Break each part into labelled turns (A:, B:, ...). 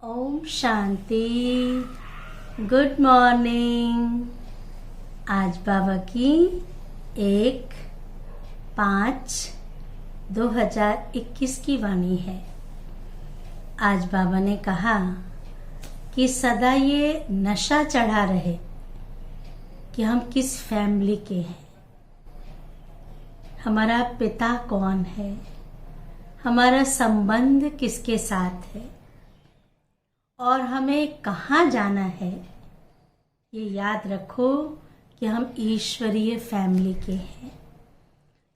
A: Om Shanti. Good morning. आज बाबा की 1/5/2021 की वाणी है। आज बाबा ने कहा कि सदा ये नशा चढ़ा रहे कि हम किस फैमिली के हैं, हमारा पिता कौन है, हमारा संबंध किसके साथ है और हमें कहाँ जाना है। ये याद रखो कि हम ईश्वरीय फैमिली के हैं।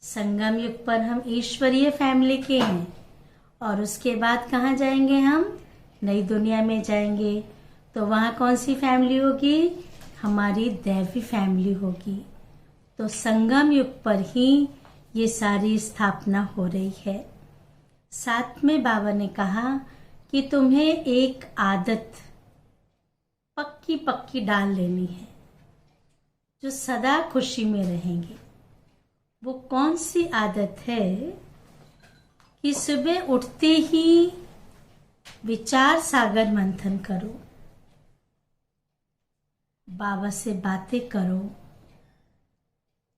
A: संगम युग पर हम ईश्वरीय फैमिली के हैं और उसके बाद कहाँ जाएंगे? हम नई दुनिया में जाएंगे। तो वहाँ कौन सी फैमिली होगी? हमारी दैवी फैमिली होगी। तो संगम युग पर ही ये सारी स्थापना हो रही है। साथ में बाबा ने कहा कि तुम्हें एक आदत पक्की पक्की डाल लेनी है जो सदा खुशी में रहेंगे। वो कौन सी आदत है कि सुबह उठते ही विचार सागर मंथन करो, बाबा से बातें करो,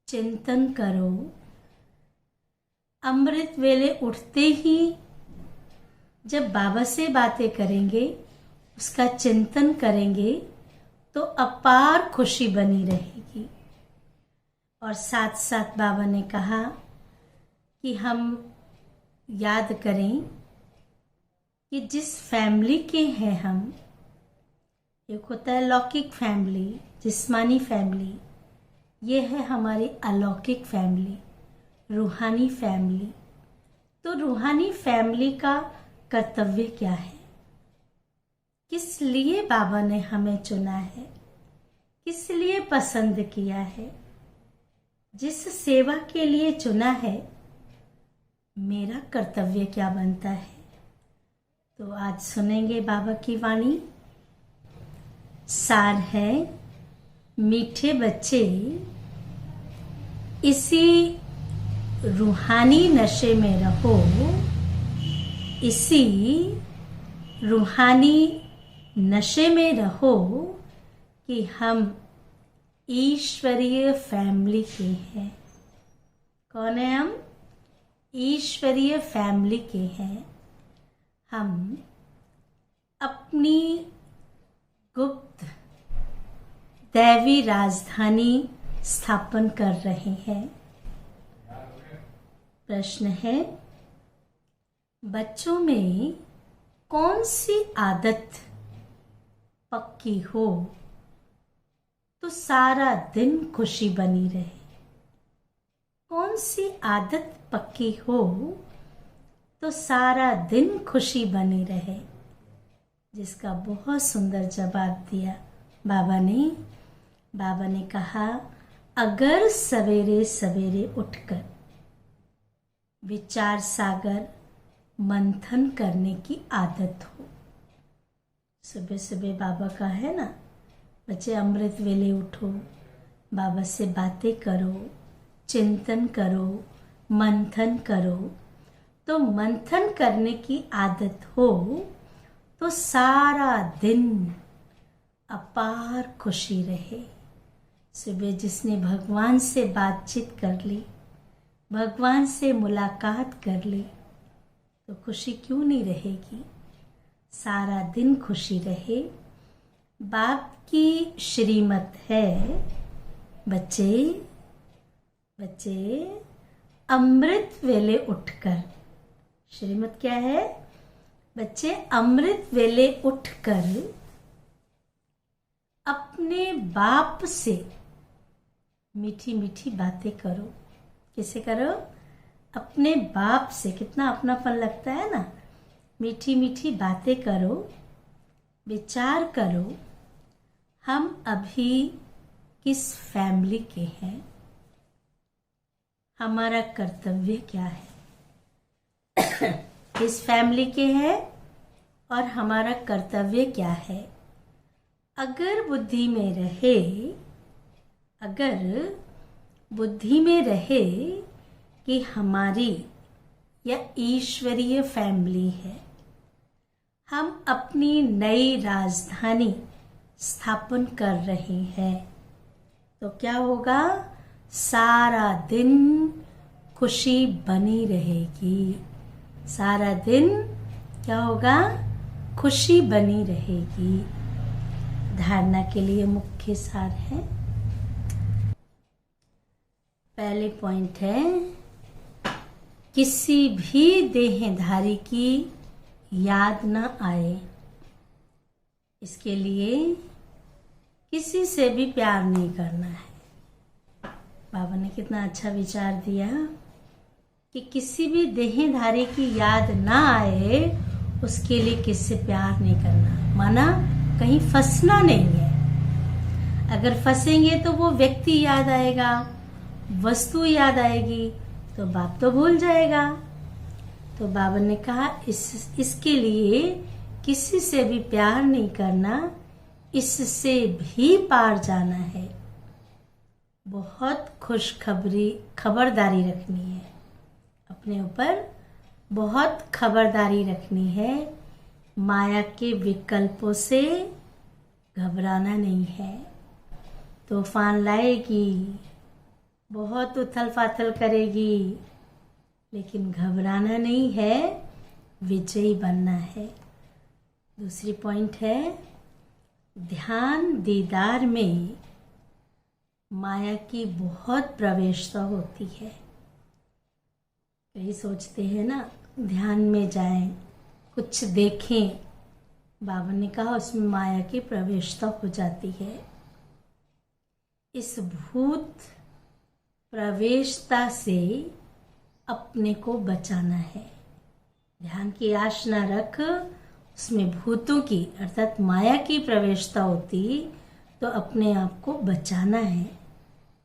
A: चिंतन करो। अमृत वेले उठते ही जब बाबा से बातें करेंगे, उसका चिंतन करेंगे तो अपार खुशी बनी रहेगी। और साथ साथ बाबा ने कहा कि हम याद करें कि जिस फैमिली के हैं हम, एक होता है लौकिक फैमिली, जिस्मानी फैमिली, ये है हमारी अलौकिक फैमिली, रूहानी फैमिली। तो रूहानी फैमिली का कर्तव्य क्या है? किस लिए बाबा ने हमें चुना है? किस लिए पसंद किया है? जिस सेवा के लिए चुना है, मेरा कर्तव्य क्या बनता है? तो आज सुनेंगे बाबा की वाणी। सार है, मीठे बच्चे इसी रूहानी नशे में रहो, इसी रूहानी नशे में रहो कि हम ईश्वरीय फैमिली के हैं। कौन है हम? ईश्वरीय फैमिली के हैं। हम अपनी गुप्त दैवी राजधानी स्थापन कर रहे हैं। प्रश्न है, बच्चों में कौन सी आदत पक्की हो तो सारा दिन खुशी बनी रहे? कौन सी आदत पक्की हो तो सारा दिन खुशी बनी रहे? जिसका बहुत सुंदर जवाब दिया बाबा ने। बाबा ने कहा, अगर सवेरे सवेरे उठकर विचार सागर मंथन करने की आदत हो। सुबह सुबह बाबा का है ना, बच्चे अमृत वेले उठो, बाबा से बातें करो, चिंतन करो, मंथन करो। तो मंथन करने की आदत हो तो सारा दिन अपार खुशी रहे। सुबह जिसने भगवान से बातचीत कर ली, भगवान से मुलाकात कर ली, तो खुशी क्यों नहीं रहेगी? सारा दिन खुशी रहे। बाप की श्रीमत है, बच्चे अमृत वेले उठकर। श्रीमत क्या है? बच्चे अमृत वेले उठकर अपने बाप से मीठी मीठी बातें करो। किसे करो? अपने बाप से। कितना अपनापन लगता है ना। मीठी मीठी बातें करो, विचार करो, हम अभी किस फैमिली के हैं, हमारा कर्तव्य क्या है, किस फैमिली के हैं और हमारा कर्तव्य क्या है। अगर बुद्धि में रहे कि हमारी या ईश्वरीय फैमिली है, हम अपनी नई राजधानी स्थापन कर रहे हैं। तो क्या होगा? सारा दिन खुशी बनी रहेगी। सारा दिन क्या होगा? खुशी बनी रहेगी। धारणा के लिए मुख्य सार है। पहले पॉइंट है, किसी भी देहधारी की याद न आए। इसके लिए किसी से भी प्यार नहीं करना है। बाबा ने कितना अच्छा विचार दिया कि किसी भी देहधारी की याद ना आए, उसके लिए किससे प्यार नहीं करना। माना कहीं फंसना नहीं है। अगर फंसेंगे तो वो व्यक्ति याद आएगा, वस्तु याद आएगी, तो बाप तो भूल जाएगा। तो बाबा ने कहा इसके लिए किसी से भी प्यार नहीं करना, इससे भी पार जाना है। बहुत खबरदारी रखनी है अपने ऊपर, बहुत खबरदारी रखनी है। माया के विकल्पों से घबराना नहीं है। तूफान लाएगी, बहुत उथल पाथल करेगी, लेकिन घबराना नहीं है, विजयी बनना है। दूसरी पॉइंट है, ध्यान दीदार में माया की बहुत प्रवेशता होती है। कई सोचते हैं ना, ध्यान में जाएं, कुछ देखें। बाबा ने कहा उसमें माया की प्रवेशता हो जाती है। इस भूत प्रवेशता से अपने को बचाना है। ध्यान की आश न रख, उसमें भूतों की अर्थात माया की प्रवेशता होती, तो अपने आप को बचाना है।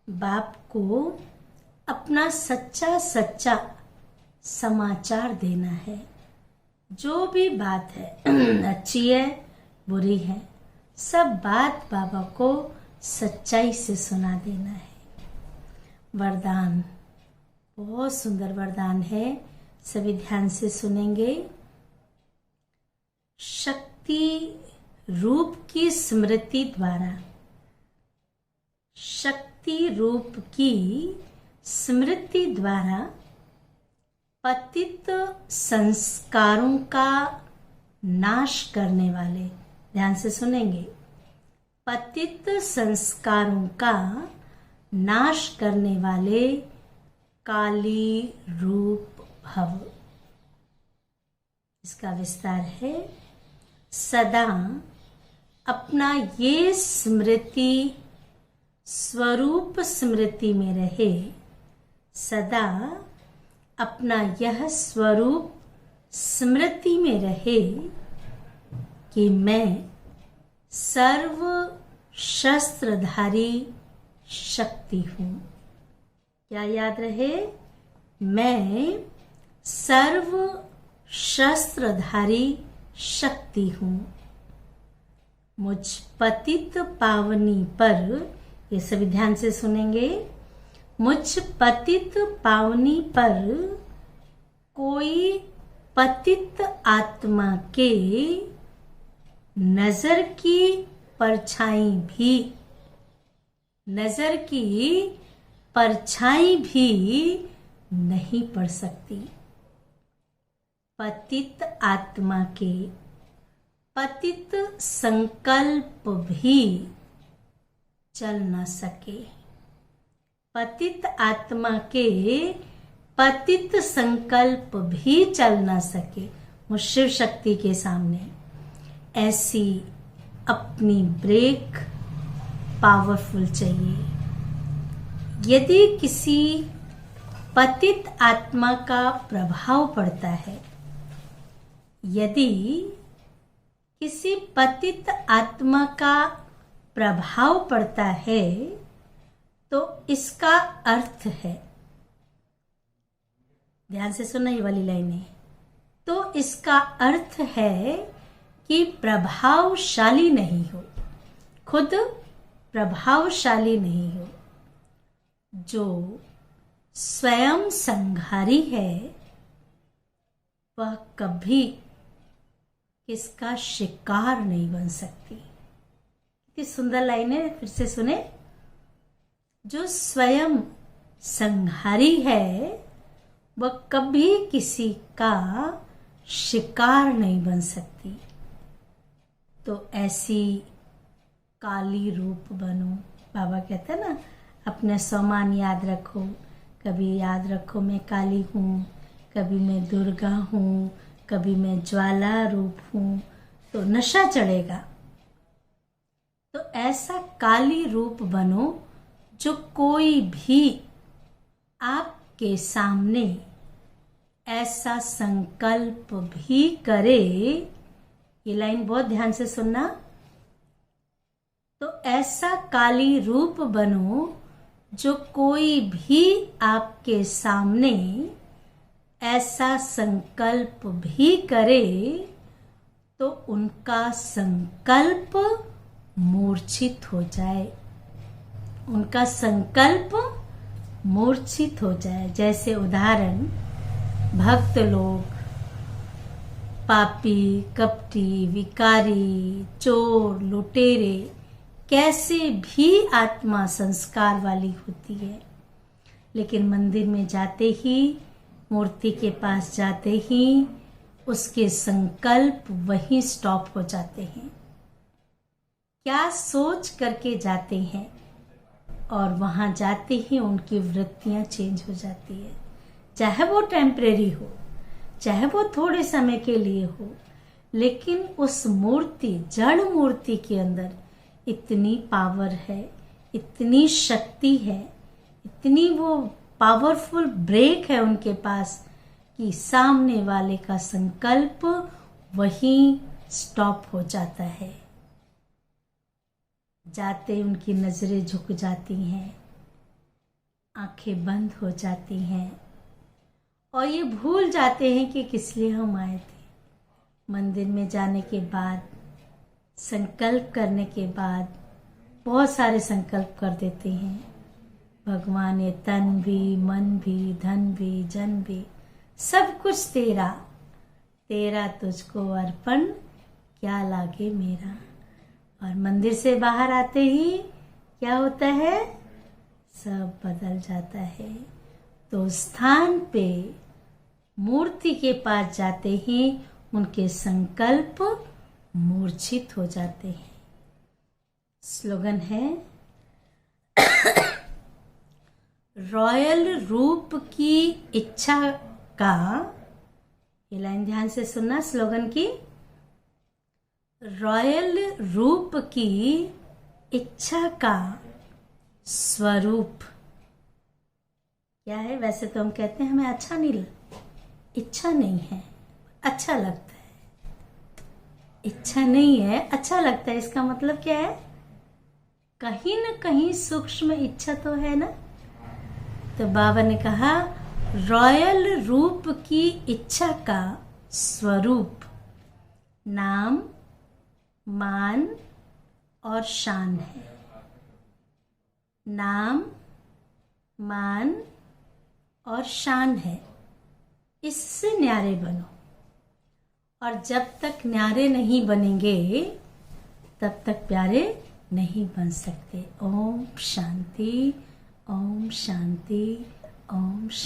A: बाप को अपना सच्चा समाचार देना है। जो भी बात है अच्छी है बुरी है, सब बात बाबा को सच्चाई से सुना देना है। वरदान, बहुत सुंदर वरदान है, सभी ध्यान से सुनेंगे। शक्ति रूप की स्मृति द्वारा, शक्ति रूप की स्मृति द्वारा पतित संस्कारों का नाश करने वाले, ध्यान से सुनेंगे, पतित संस्कारों का नाश करने वाले काली रूप भव। इसका विस्तार है, सदा अपना ये स्मृति स्वरूप स्मृति में रहे। सदा अपना यह स्वरूप स्मृति में रहे कि मैं सर्व शस्त्रधारी शक्ति हूँ। क्या याद रहे? मैं सर्व शस्त्रधारी शक्ति हूँ। मुझ पतित पावनी पर, ये सभी ध्यान से सुनेंगे, मुझ पतित पावनी पर कोई पतित आत्मा के नजर की परछाई भी नहीं पड़ सकती। पतित आत्मा के पतित संकल्प भी चल न सके। पतित आत्मा के पतित संकल्प भी चल न सके वो शिव शक्ति के सामने। ऐसी अपनी ब्रेक पावरफुल चाहिए। यदि किसी पतित आत्मा का प्रभाव पड़ता है, यदि किसी पतित आत्मा का प्रभाव पड़ता है, तो इसका अर्थ है, ध्यान से सुना ये वाली लाइनें, तो इसका अर्थ है कि प्रभावशाली नहीं हो, खुद प्रभावशाली नहीं हो। जो स्वयं संघारी है वह कभी किसका शिकार नहीं बन सकती। कितनी सुंदर लाइन है, फिर से सुने। जो स्वयं संहारी है वह कभी किसी का शिकार नहीं बन सकती। तो ऐसी काली रूप बनो। बाबा कहते हैं ना, अपने स्वमान याद रखो। कभी याद रखो मैं काली हूँ, कभी मैं दुर्गा हूँ, कभी मैं ज्वाला रूप हूँ, तो नशा चढ़ेगा। तो ऐसा काली रूप बनो जो कोई भी आपके सामने ऐसा संकल्प भी करे। ये लाइन बहुत ध्यान से सुनना। तो ऐसा काली रूप बनो जो कोई भी आपके सामने ऐसा संकल्प भी करे तो उनका संकल्प मूर्छित हो जाए। उनका संकल्प मूर्छित हो जाए। जैसे उदाहरण, भक्त लोग पापी, कपटी, विकारी, चोर, लुटेरे कैसे भी आत्मा संस्कार वाली होती है, लेकिन मंदिर में जाते ही, मूर्ति के पास जाते ही उसके संकल्प वहीं स्टॉप हो जाते हैं। क्या सोच करके जाते हैं और वहां जाते ही उनकी वृत्तियां चेंज हो जाती है। चाहे वो टेम्परेरी हो, चाहे वो थोड़े समय के लिए हो, लेकिन उस मूर्ति, जड़ मूर्ति के अंदर इतनी पावर है, इतनी शक्ति है, इतनी वो पावरफुल ब्रेक है उनके पास कि सामने वाले का संकल्प वहीं स्टॉप हो जाता है। जाते उनकी नजरें झुक जाती हैं, आंखें बंद हो जाती हैं और ये भूल जाते हैं कि किस लिए हम आए थे। मंदिर में जाने के बाद, संकल्प करने के बाद बहुत सारे संकल्प कर देते हैं। भगवान ये तन भी, मन भी, धन भी, जन भी, सब कुछ तेरा, तेरा तुझको अर्पण, क्या लागे मेरा। और मंदिर से बाहर आते ही क्या होता है? सब बदल जाता है। तो स्थान पे, मूर्ति के पास जाते ही उनके संकल्प मूर्छित हो जाते हैं। स्लोगन है, रॉयल रूप की इच्छा का, ये लाइन ध्यान से सुनना स्लोगन की। रॉयल रूप की इच्छा का स्वरूप क्या है? वैसे तो हम कहते हैं हमें अच्छा नहीं, इच्छा नहीं है, अच्छा लगता है। इच्छा नहीं है, अच्छा लगता है, इसका मतलब क्या है? कहीं न कहीं सूक्ष्म इच्छा तो है ना। तो बाबा ने कहा रॉयल रूप की इच्छा का स्वरूप नाम, मान और शान है। नाम, मान और शान है। इससे न्यारे बनो। और जब तक न्यारे नहीं बनेंगे तब तक प्यारे नहीं बन सकते। ओम शांति, ओम शांति, ओम शांति।